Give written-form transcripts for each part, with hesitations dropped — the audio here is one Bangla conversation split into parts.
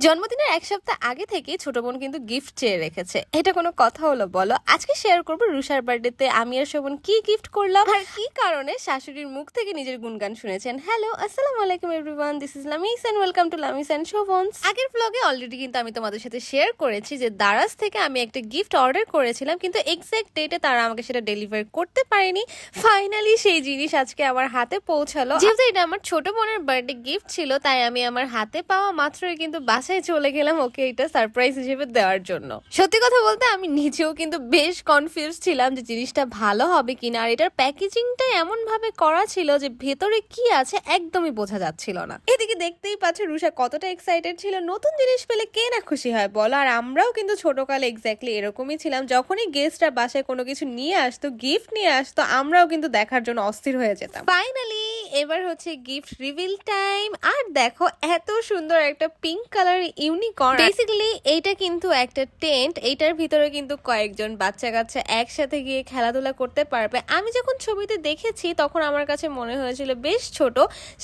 জন্মদিনের এক সপ্তাহ আগে থেকে ছোট বোন কিন্তু গিফট চেয়ে রেখেছে। এটা কোনো কথা হলো বলো? আজকে শেয়ার করবো রুষার বার্থডেতে আমি আর শোভন কি গিফট করলাম আর কি কারণে শাশুড়ির মুখ থেকে নিজের গুণগান শুনেছেন। হ্যালো, আসসালামু আলাইকুম everyone, this is Lamis and welcome to Lamis and Shovon's. আগের ব্লগে অলরেডি কিন্তু আমি তোমাদের সাথে শেয়ার করেছি যে দারাজ থেকে আমি একটা গিফট অর্ডার করেছিলাম, কিন্তু এক্সাক্ট ডেটে তারা আমাকে সেটা ডেলিভার করতে পারেনি। ফাইনালি সেই জিনিস আজকে আমার হাতে পৌঁছালো। যেহেতু এটা আমার ছোট বোনের বার্থডে গিফট ছিল, তাই আমি আমার হাতে পাওয়া মাত্রই কিন্তু বাসায় চলে গেলাম ওকে এটা সারপ্রাইজ হিসেবে দেওয়ার জন্য। সত্যি কথা বলতে আমি নিজেও কিন্তু বেশ কনফিউজ ছিলাম যে জিনিসটা ভালো হবে কিনা, আর এটার প্যাকেজিংটা এমন ভাবে করা ছিল যে ভেতরে কি আছে একদমই বোঝা যাচ্ছিল না। এদিকে দেখতেই পাচ্ছ রুষা কতটা এক্সাইটেড ছিল। নতুন জিনিস পেলে কে না খুশি হয় বলো? আর আমরাও কিন্তু ছোটকালে এক্স্যাক্টলি এরকমই ছিলাম। যখনই গেস্টরা বাসায় কোনো কিছু নিয়ে আসতো, গিফট নিয়ে আসতো, আমরাও কিন্তু দেখার জন্য অস্থির হয়ে যেতাম। ফাইনালি এবার হচ্ছে গিফট রিভিল টাইম। আর দেখো এত সুন্দর একটা পিঙ্ক কালার ইউনিকর্ন। বেসিক্যালি এইটা কিন্তু একটা টেন্ট, এইটার ভিতরে কিন্তু কয়েকজন বাচ্চা কাচ্চা একসাথে গিয়ে খেলাধুলা করতে পারবে। আমি যখন ছবিতে দেখেছি তখন আমার কাছে মনে হয়েছিল বেশ ছোট,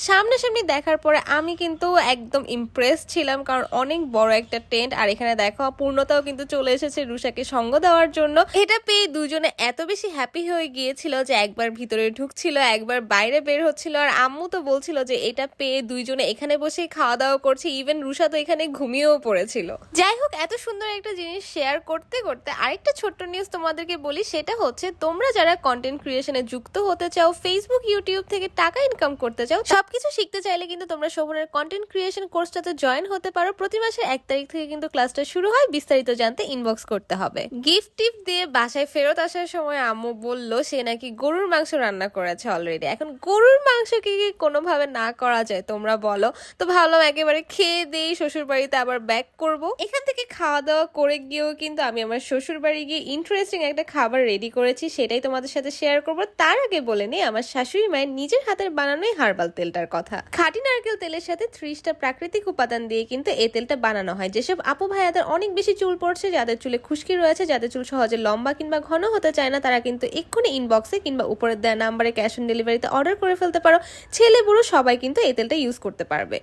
সামনাসামনি দেখার পরে আমি কিন্তু একদম ইমপ্রেস ছিলাম, কারণ অনেক বড় একটা টেন্ট। আর এখানে দেখো পূর্ণতাও কিন্তু চলে এসেছে রুষাকে সঙ্গ দেওয়ার জন্য। এটা পেয়ে দুজনে এত বেশি হ্যাপি হয়ে গিয়েছিল যে একবার ভিতরে ঢুকছিল, একবার বাইরে বের হচ্ছিল। আর আম্মু তো বলছিল যে এটা পেয়ে দুইজনে এখানে বসে খাওয়া দাওয়া করছে, ইভেন রুষা তো এখানে ঘুমিয়েও পড়েছিল। যাই হোক, এত সুন্দর একটা জিনিস শেয়ার করতে করতে আরেকটা ছোট্ট নিউজ তোমাদেরকে বলি। সেটা হচ্ছে তোমরা যারা কন্টেন্ট ক্রিয়েশনে যুক্ত হতে চাও, ফেসবুক ইউটিউব থেকে টাকা ইনকাম করতে চাও, সবকিছু শিখতে চাইলে কিন্তু তোমরা শোভনের কন্টেন্ট ক্রিয়েশন কোর্সটাতে জয়েন হতে পারো। প্রতি মাসের 1 তারিখ থেকে কিন্তু ক্লাসটা শুরু হয়। বিস্তারিত জানতে ইনবক্স করতে হবে। গিফট টিপ দিয়ে বাসায় ফেরত আসার সময় আম্মু বলল সে নাকি গরুর মাংস রান্না করেছে অলরেডি। এখন গরুর মাংসকে কি কোনোভাবে না করা যায় তোমরা বলো? তো ভাবলাম একেবারে খেয়ে দিয়ে শ্বশুর বাড়িতে আবার ব্যাক করব। এখান থেকে খাওয়া দাওয়া করে গিয়েও কিন্তু আমি আমার শ্বশুর বাড়ি গিয়ে ইন্টারেস্টিং একটা খাবার রেডি করেছি, সেটাই তোমাদের সাথে শেয়ার করব। তার আগে বলে নেই আমার শাশুড়ি মায়ের নিজের হাতের বানানোই হার্বাল তেলটার কথা। খাঁটি নারকেল তেলের সাথে 30টা প্রাকৃতিক উপাদান দিয়ে কিন্তু এই তেলটা বানানো হয়। যেসব আপু ভাইয়াদের অনেক বেশি চুল পড়ছে, যাদের চুলে খুশকি রয়েছে, যাদের চুল সহজে লম্বা কিংবা ঘন হতে চায় না, তারা কিন্তু এক্ষুনি ইনবক্সে কিংবা উপরের দেওয়া নাম্বারে ক্যাশ অন ডেলিভারিতে অর্ডার করে ফেলতে পারো। ছেলে বুড়ো সবাই কিন্তু এই তেলটা ইউজ করতে পারবে।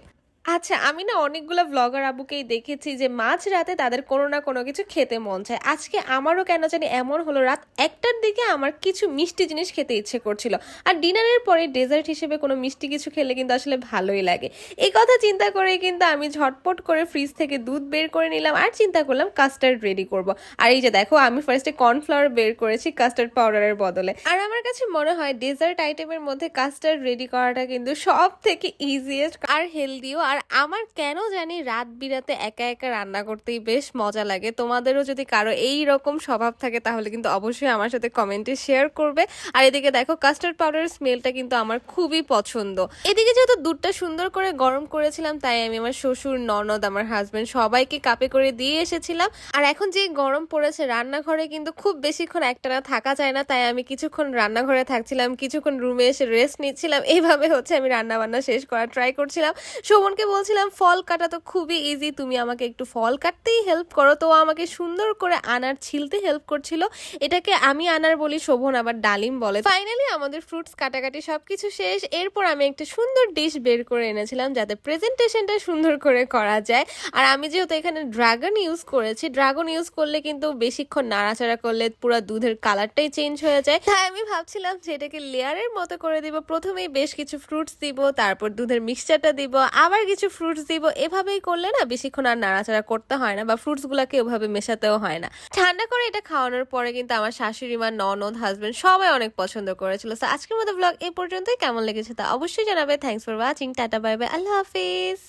আচ্ছা, আমি না অনেকগুলো ব্লগার আবুকেই দেখেছি যে মাঝ রাতে তাদের কোনো না কোনো কিছু খেতে মন চায়। আজকে আমারও কেন জানি এমন হলো, রাত 1টার দিকে আমার কিছু মিষ্টি জিনিস খেতে ইচ্ছে করছিল। আর ডিনারের পরে ডেজার্ট হিসেবে কোনো মিষ্টি কিছু খেলে কিন্তু আসলে ভালোই লাগে। এই কথা চিন্তা করে কিন্তু আমি ঝটপট করে ফ্রিজ থেকে দুধ বের করে নিলাম আর চিন্তা করলাম কাস্টার্ড রেডি করব। আর এই যে দেখো আমি ফার্স্টে কর্নফ্লাওয়ার বের করেছি কাস্টার্ড পাউডারের বদলে। আর আমার কাছে মনে হয় ডেজার্ট আইটেমের মধ্যে কাস্টার্ড রেডি করাটা কিন্তু সব থেকে ইজিয়েস্ট আর হেলদিও। আর আমার কেন জানি রাত বিরাতে একা একা রান্না করতেই বেশ মজা লাগে। তোমাদেরও যদি কারো এই রকম স্বভাব থাকে তাহলে কিন্তু অবশ্যই আমার সাথে কমেন্টে শেয়ার করবে। আর এদিকে দেখো কাস্টার্ড পাউডারের স্মেলটা কিন্তু আমার খুবই পছন্দ। এদিকে যেহেতু দুধটা সুন্দর করে গরম করেছিলাম, তাই আমি আমার শ্বশুর, ননদ, আমার হাজবেন্ড সবাইকে কাপে করে দিয়ে এসেছিলাম। আর এখন যে গরম পড়েছে রান্নাঘরে কিন্তু খুব বেশিক্ষণ একটানা থাকা যায় না, তাই আমি কিছুক্ষণ রান্নাঘরে থাকছিলাম, কিছুক্ষণ রুমে এসে রেস্ট নিচ্ছিলাম। এইভাবে হচ্ছে আমি রান্না বান্না শেষ করার ট্রাই করছিলাম। শোভনকে বলছিলাম ফল কাটা তো খুবই ইজি, তুমি আমাকে একটু ফল কাটতেই হেল্প করো। তো আমাকে সুন্দর করে আনার ছিলতে হেল্প করছিল। এটাকে আমি আনার বলি, শোভন আবার ডালিম বলে। ফাইনালি আমাদের ফ্রুটস কাটাকাটি সবকিছু শেষ। এরপর আমি একটা সুন্দর ডিশ বের করে এনেছিলাম যাতে প্রেজেন্টেশনটা সুন্দর করে করা যায়। আর আমি যেহেতু এখানে ড্রাগন ইউজ করেছি, ড্রাগন ইউজ করলে কিন্তু বেশিক্ষণ নাড়াচাড়া করলে পুরো দুধের কালারটাই চেঞ্জ হয়ে যায়। তাই আমি ভাবছিলাম যে এটাকে লেয়ারের মতো করে দিব। প্রথমেই বেশ কিছু ফ্রুটস দিব, তারপর দুধের মিক্সচারটা দিব, আবার কিছু ফ্রুটস দিব। এভাবেই করলে না বেশিক্ষণ আর নাড়াচাড়া করতে হয় না, বা ফ্রুটস গুলাকে ওভাবে মেশাতেও হয় না। ঠান্ডা করে এটা খাওয়ানোর পরে কিন্তু আমার শাশুড়ি মা, ননদ, হাজবেন্ড সবাই অনেক পছন্দ করেছিল। তো আজকের মতো ব্লগ এই পর্যন্তই। কেমন লেগেছে তা অবশ্যই জানাবে। Thanks for watching. Tata, bye bye, Allah Hafiz.